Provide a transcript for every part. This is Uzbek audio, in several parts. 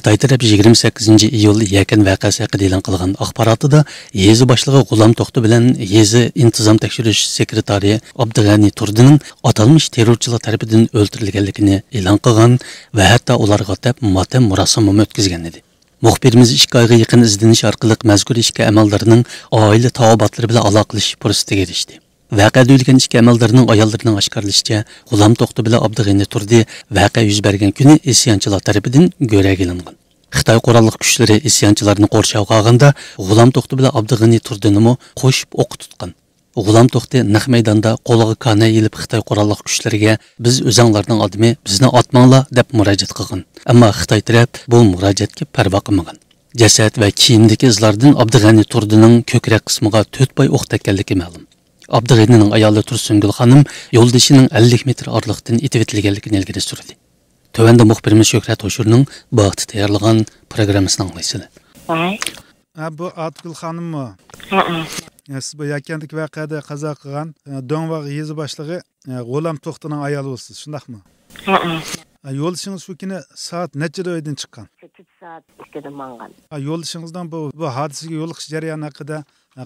Xitoy tarafı 28-iyul yakan vaqasi haqida e'lon qilgan axborotida yezi boshlig'i G'ulam To'xti bilan yezi intizom tekshirish sekretari Abdug'ani Turdining atalmish terrorchilar tarafidan o'ldirilganligini e'lon qilgan va hatto ularga atab motam murosimi o'tkazgan edi. Muxbirimiz 2 oyga yaqin izlanish orqali mazkur ishga amaldorining oila taobatlari bilan aloqalash fursatiga erishdi. Vaqada o'lgan ikki amaldorning ayollarining oshkorlashicha, G'ulam To'xti bilan Abdug'ani Turdi vaqa yuz bergan kuni isyonchilar tarafidan go'rak ilingan. Xitoy qurolli kuchlari isyonchilarni qo'rshovga olganda, G'ulam To'xti bilan Abdug'ani Turdini qo'shib o'q tutgan. G'ulam To'xti naq maydonda qo'liga kana yilib Xitoy qurolli kuchlariga biz o'zinglarning odami bizni otmanglar deb murojaat qilgan. Ammo Xitoy taraf bu murojaatga parvo qilmagan. Jasad va kiyimdagi izlardan Abdug'ani Turdining ko'krak qismiga 4 poy o'q tekkanligi ma'lum. Abdug'anining ayoli Tursungul xonim yo'ldoshining 50 metr orliqdan etib etilganligini ilgari surdi. Tövəndə muxbirimiz Şöhrət Hoşur'un bu vaxtı tayarlanan programmasını anlaysınız. Bu Atgül xanım mı? Siz bu yakendiki vaqada qaza qilgan Do'ngvaq yezi boshlig'i G'ulam To'xtining ayoli bo'lsiz, shundaqmi? Yo'lishingiz shu kuni soat nechida uydan chiqqan? 8 soat ichida mangan. Yo'lishingizdan bu hodisaga yo'liqish jarayoni haqida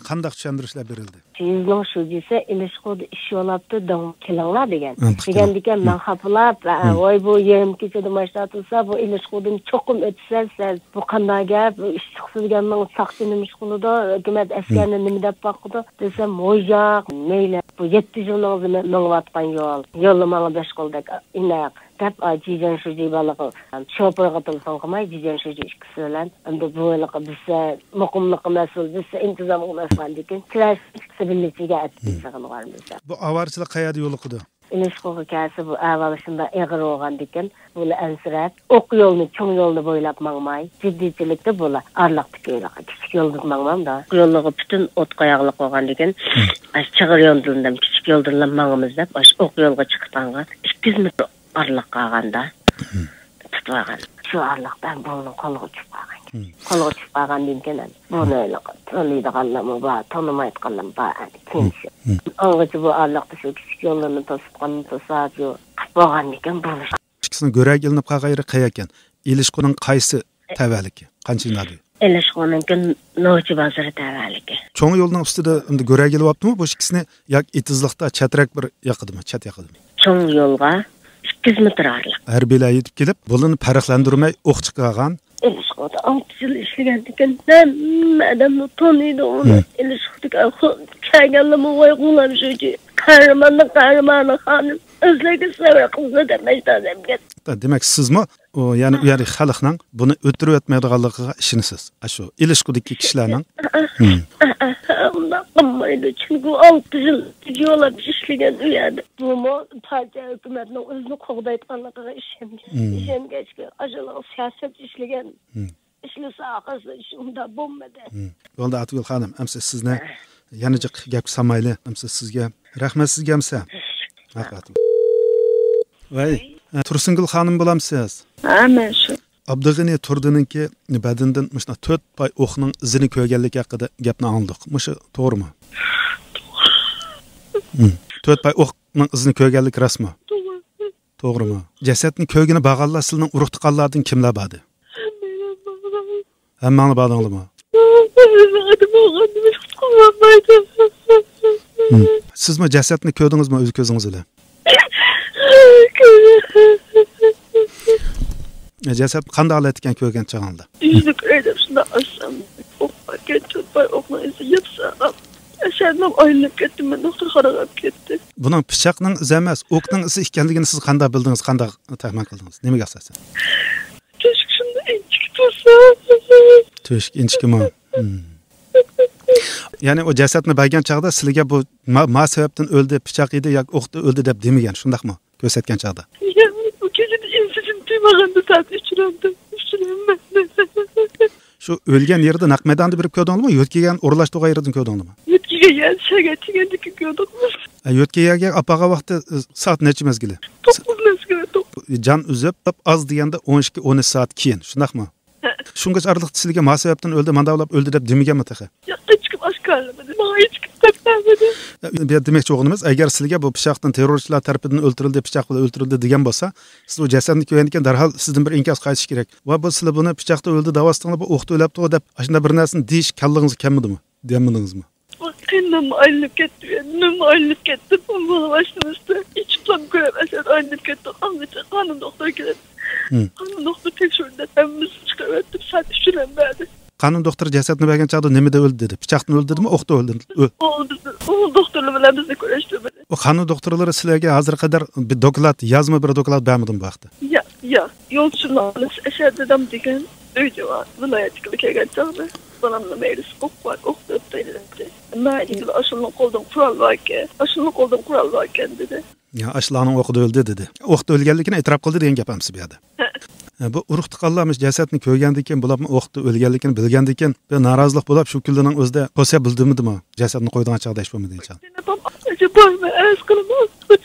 qanday tushuntirishlar berildi? Sizning shujisi ilishqo'da ish yo'labdi, dong kelinglar degan. Degandikan men xafalab, voy bu yerim kechada mashtatilsa, bu ilishqo'dan cho'qim o'tsa, bu qanday gap, ish chiqsigan men saqchini mishqulida, hukumat askarni nima deb baqdi desam, mo'jaq, mayli, bu 7 yilning mingvatgan yo'lni menga 5 qo'ldak inaq. Tap jijan shuji balığı şoförga telefon qilmay jijan shuji ikkisi bilan endi bu yo'liga bizga muqimlik mas'ul bizga intizom qilmasdan degan trafik birligiga aytib varmiz. Bu avarchilik qayerda yo'liqdi? İlişqo'ga kelsa bu avvalishida eg'ir bo'lgan ekan, buni ansirab o'q yo'lni, cho'ng yo'lni bo'ylab mangmay, jiddiychilikda bo'la arliqdagi yo'lga kichik yo'lda mangmamda. Yo'lga butun o't qo'yaqliq bo'lgan ekan, chig'ir yo'ldan kichik yo'ldan mangamiz deb o'q yo'lga chiqqanga 200 metr arliq qolganda tutmagan. Shu arliqdan buni qo'lga tushib qolgan. Qo'lga tushib qolgan degan buni taniydiganlarmi bor, tanimaydiganlar bor. Angacha bu arliqda shu kichik yo'llarni to'sib to'sab bo'lgan ekan bu. Ikkisini go'rak ilinib qolgan yeri qayer ekan? Ilishqo'ning qaysi tavalligi? Qancha nadi? Ilishqo'ning Nochi bozori tavalligi. Cho'ng yo'lning ustida endi go'rak ilib olibdimi? Bu ikkisini yoki itizliqda chatrak bir yoqidimi, chat yoqidimi? Cho'ng yo'lga 200 metr arliq. Harbiylar yetib kelib, bularni farqlantirmay o'q chiqargan. Ilishqo'da 6 yil ishlagan ekan, adamni taniydi uni. Ilishqo'da kelganlarmi voy G'ulam shuji. Qahramonni xonim o'zlariga sabr qildi deb aytadimga. Demak, sizmi ya'ni u yerlik xalqning buni o'tirib o'tmaydiganligiga ishonasiz. Shu Ilishqo'dagi kishilarning. Undan qilmaydi, chunki 6 yil yo'lab ishlagan u yerda. Bu partiya hukumatning o'zini qo'g'dayotganligiga ishongachga, ajolar siyosat ishlagan. İşlasa aqası shunda bo'lmadi. Bo'ldi Atgul xonim, amsa sizni yanıcık gap samayli, amsa sizga rahmat sizga amsa. Rahmat. Voy, Tursungul xonim bo'lamsiz? Ha, men shu. Abdug'ani Turdininki badindan mana 4 poy o'qning izini ko'rganligi haqida gapni oldik. Mushu to'g'rimi? 4 poy o'qning izini ko'rganlik rasmi? To'g'rimi? Jasadni ko'rgani bag'allar sizning urug'tiqanlardan kimlar badi? Hammani badinglarmi? Sizmi jasadni ko'rdingizmi o'z ko'zingiz bilan? Jasad qanday holat ekan ko'rgan chog'ingizda? Yüzlük öyle şuna aşsam. Okma gitti, bay okma izi yapsa. Aşağıdan ayrılıp gittim, ben doktor qaragap ketdi. Bunun pichoqning izi emas, o'qning izi ekanligini siz qanday bildingiz, qanday taxmin qildingiz? Nimaga asosan? To'shik shunda inchik tursa. To'shik inchikmi? Ya'ni o jasadni bergan chog'da sizlarga bu ma sababdan o'ldi, pichoq yedi yoki o'qda o'ldi deb demagan, shundaqmi? Ko'rsatgan chog'da. Bu kechada insisin demaganda saat uchrandim. Shu o'lgan yerda naq maydonda birib ko'rdingizmi? Yo'tkigan o'rlashtirgan yerdan ko'rdingizmi? Yo'tkigan shagatgandiki ko'rdingmi? Yo'tkiga apaga vaqti soat necha mezgili? 9 mezgili. Jon uzib, az deganda 12-13 soat keyin, shundaqmi? Shungacha orliqda sizlarga ma sababdan o'ldi, mandavlab o'ldi deb demaganmi taqa? Yo'q, hech kim oshkorlamadi. Menga hech kim Demoqchi o'g'limiz, agar sizga bu pichoqdan terrorchilar tarafidan o'ldirildi, pichoq bilan o'ldirildi degan bo'lsa, siz o jasadni ko'rgandan darhol sizdan bir inkos qaytish kerak. Va bu sizlar buni pichoqda o'ldi, davosdan bu o'qda o'libdi deb, shunda bir narsani deyish kallingizga kelmadimi? Demadingizmi? Kendim ayrılıp gitti. Nüm ayrılıp gitti. Bana başlamıştı. Hiç plan göremezler. Ayrılıp gitti. Kanun doktor geldi. Kanun doktor tekşürde. Hemimiz çıkarttım. Sen düşünemedi. Qonun doktor jasadni bergan chaqda nimada o'ldi dedi? Pichoqdan o'ldirdimi, o'qda o'ldirdimi? O doktorla bilen bizni görüştürmedi. O qonun doktorlari sizlarga hozir qadar bir doklad, yozma bir doklad bermedimi bu vaqtda? Ya. Yolçularınız eşerdedem degen öyle var. Vilayetlikle kelgen çağda. Banamla meclis ok var. Ok da öpteydi. Naillikle aşınlık oldum kural varken. Aşınlık oldum kural varken dedi. Ya aşılarning o'qida o'ldi dedi. O'qda o'lganligini e'tirof qildi degan gapimiz bu yerda. Bu urug' tiqanlarmish jasadni ko'rgandan keyin bular o'qda o'lganligini bilgandan keyin bir norozilik bo'lib shu kunlarning o'zida qo'sa bildimidimi? Jasadni qo'ydigan chaqda ish bo'lmadi deycha. Acaba az qilib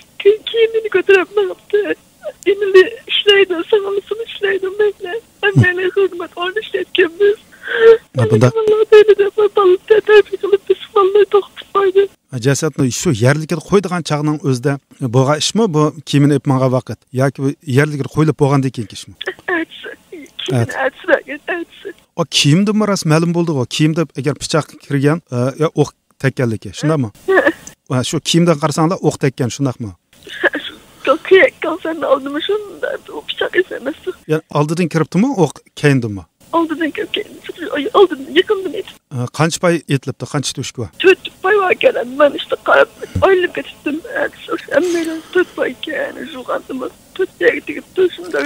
kiyimini götüremeyapti. Emili işleydi, sağlısını işleydi bekle. Anneyle hizmet orada işletkenimiz. Bunda beni de balık tedavi kılıp biz vallahi toxtupaydı. Jasadni shu yerlikka qo'ydigan chaqning o'zida bo'lgan ishmi bu kiyimini epmagan vaqt yoki yerlikka qo'yilib bo'lgandan keyin ishmi? Etsi. O kiyimda maras ma'lum bo'ldi o kiyimda agar pichoq kirgan yo o'q tekkanligi, shundami? Va shu kiyimdan qarasanglar o'q tekkan, shundaqmi? Kanserini aldım şunda o bıçak izlemesi. Yani aldıdan kiribdimi, o'q keyindimi? Aldıdan aldıdan yakındım et. Qancha pay etilibdi, qancha to'shk var? 4 pay var gelen ben işte qarab ayrılıp getirdim. Emmeli 4 pay yani juğandım. 4 pay gidip şunda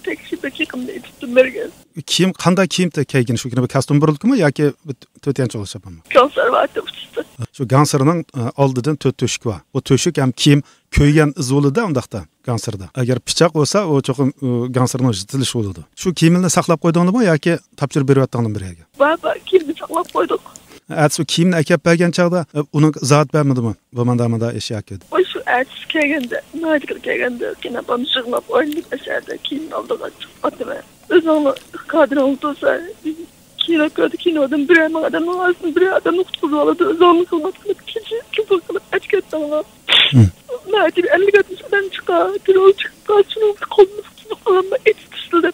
tekşibek yakında ettim mergen. Kiyim qanday kiyimda kiygan shu kuni kostyum burildimi yoki to'tyancha olishapmi? Konservativ işte. Shu gansirning oldidan 4 to'shk var. O to'shk ham kiyim ko'ygan iz bo'ladi undaqda gansirda. Agar pichoq bo'lsa, o cho'qim gansirning yitilish bo'ladi. Shu kiyimni saqlab qo'ydingizmi yoki topshirib beryaptingizmi biriga? Baba kiyimni saqlab qo'ydik. Shu kiyimni akab bergan chaqda uni izohat bermadimi? Bu manda ish yoki. O shu ertesi kelgende, nadir kelgende yine bana şıqlap oynayıp eşerde kiyimini aldığa çıkmadım. Özünü kadir oldusa kinodan bir adam lazım, bir adam noktasız oladı. Özünü kılmak kılıp küfür kılıp etket dağına. Nadir 50 katmışdan çıkar, dirol çıkar, şunu kolunu ama etiştirdi.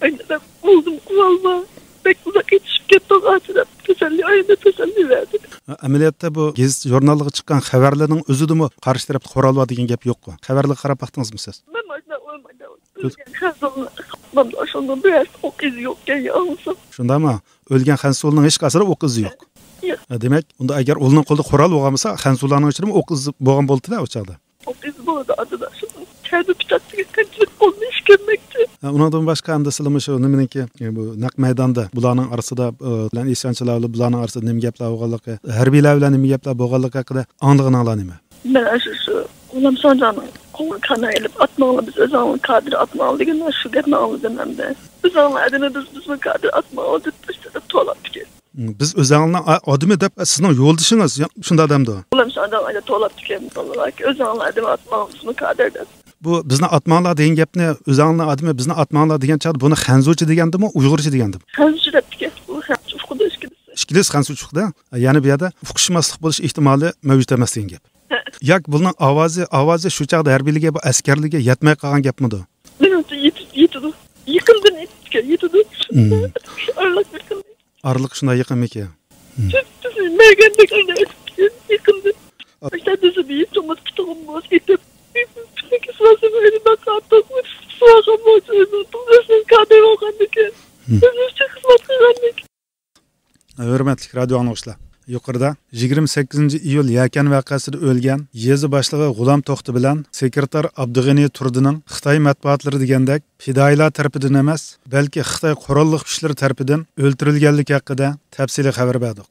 Aynen oldum kulağıma. Pek uzak yetişip gitti ağaçına. Teselli verdi. Ameliyatda bu gazet jurnalga chiqqan xabarlarning o'zidimi qarshi tarafda qo'ralva degan gap yo'qmi? Xabarlarga qarab baqdingizmi siz? Ben başta olmadı. Aşağıdan biraz ok izi yok geliyor. Shundami? O'lgan Xansulning hech qasiri o'q izi yo'q. Demak, unda agar o'lning qo'lida qo'ral bo'lgan bo'lsa, Xansullarning ichida o'q izi bo'lgan bo'ldi-da o'chaqda. Ok izi bo'ldi adıda. Kendi bıçakçıya kaçırıp kolunu işkemekti. Undan boshqa endi sizlar shu nimaniki bu naq maydonda bularning orasida bilan ishonchilar bularning orasida nima gaplar bo'lganligi, harbiylar bilan nima gaplar bo'lganligi haqida anglig'inglar nima? Ben şu Ulam Sancan'ın kolu kanayılıp atmalı biz özanlı kadri atmalı degan şu gapni anladım hem de. Özanlı adını biz bu kadri atmalı deb işte to'lab ket. Biz o'zingni odimi deb sizning yo'ldishingiz shunda odamda. Ulam Sancan ayda to'lab ket. Özanlı adını atmalı biz bu kadri deb. Bu bizni atmanglar degan gapni o'zingni odimi bizni atmanglar degan chaqda buni Xanzuchi degandimi, Uyg'urcha degandimi? Xanzuchi deb ket. Bu Xanzuchi xudosh ket. Ishkilis Xanzuchiqda, ya'ni bu yerda uqishmaslik bo'lish ehtimoli mavjud emas degan gap. Yak bunun ovozi shu chaqda harbiylarga bu askarlarga yetmay qolgan gapmidi? Menimcha yetdi. Yaqindan yetdi. Araliq shunday yaqinmi-ki? Mergandek yaqindan. İşte bizi bir tomat tutuğum boz etip peki sırası böyle bakardık mı? Sırası boz etip kader olgandık. Bizce hizmet kılgandık. Hurmatli radio anglag'uchilar. Yuqorida 28-iyul Yakan voqeasida o'lgan yezi boshlig'i G'ulom To'xti bilan sekretar Abdug'ani Turdining Xitoy matbuotlari degandek fidoyilar tarafidan emas, balki Xitoy qurolli kuchlari tarafidan o'ldirilganligi haqida tafsiliy xabar berdik.